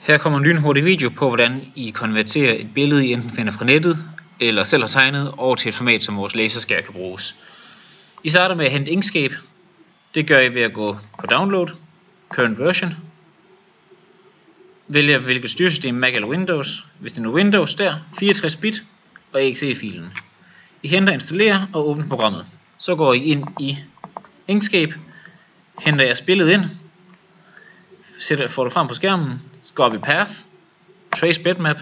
Her kommer en lynhurtig video på, hvordan I konverterer et billede, I enten finder fra nettet, eller selv har tegnet, over til et format, som vores laserskær kan bruges. I starter med at hente Inkscape. Det gør I ved at gå på Download, Current Version. Vælger hvilket styresystem, Mac eller Windows. Hvis det er nu Windows der, 64 bit og exe-filen. I henter, installerer og åbner programmet. Så går I ind i Inkscape, henter jeres billede ind, får det frem på skærmen, så går vi Path, Trace Bitmap.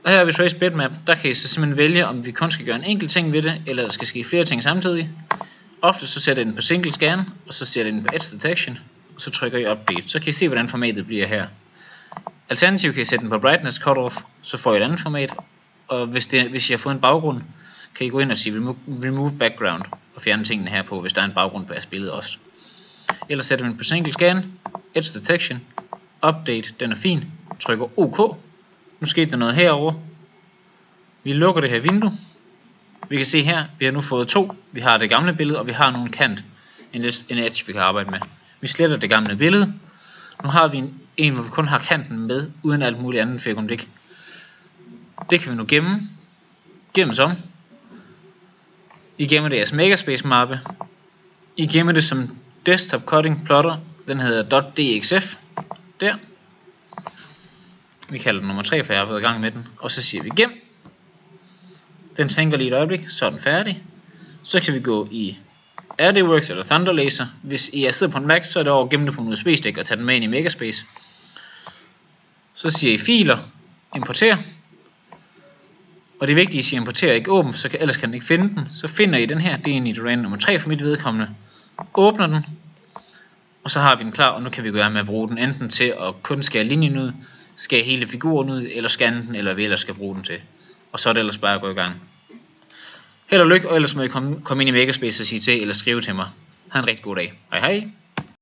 Og her ved Trace Bitmap, der kan I så simpelthen vælge, om vi kun skal gøre en enkelt ting ved det, eller der skal ske flere ting samtidig. Ofte så sætter I den på Single Scan, og så sætter I den på Edge Detection, og så trykker I Update. Så kan I se, hvordan formatet bliver her. Alternativt kan I sætte den på Brightness Cutoff, så får I et andet format. Og hvis I har fået en baggrund, kan I gå ind og sige Remove Background, og fjerne tingene her på, hvis der er en baggrund på jeres billede også. Ellers sætter vi den på Single Scan, Edge Detection, Update, den er fin, trykker OK. Nu skete der noget herover. Vi lukker det her vindue. Vi kan se her, vi har nu fået to. Vi har det gamle billede, og vi har nogle kant, en edge, vi kan arbejde med. Vi sletter det gamle billede. Nu har vi en, hvor vi kun har kanten med, uden alt muligt andet firkundik. Det kan vi nu gemme. Gemme som. I gemmer det jeres Megaspace mappe. I gemmer det som Desktop Cutting Plotter. Den hedder .dxf. Der. Vi kalder den nummer 3, for jeg har været i gang med den. Og så siger vi gem. Den tænker lige et øjeblik, så er den færdig. Så kan vi gå i RDWorks eller Thunder Laser. Hvis I sidder på en Mac, så er det over at gemme det på en USB-stik og tage den med ind i Megaspace. Så siger I filer, importer. Og det er vigtigt, at I siger importer, ikke åben, så ellers kan den ikke finde den. Så finder I den her, det er en i Rand nummer 3 for mit vedkommende. Åbner den. Og så har vi den klar, og nu kan vi gå i gang med at bruge den enten til at kun skære linjen ud, skære hele figuren ud, eller scanne den, eller hvad vi ellers skal bruge den til. Og så er det ellers bare at gå i gang. Held og lykke, og ellers må I komme ind i Megaspace og sige til, eller skrive til mig. Ha' en rigtig god dag. Hej hej.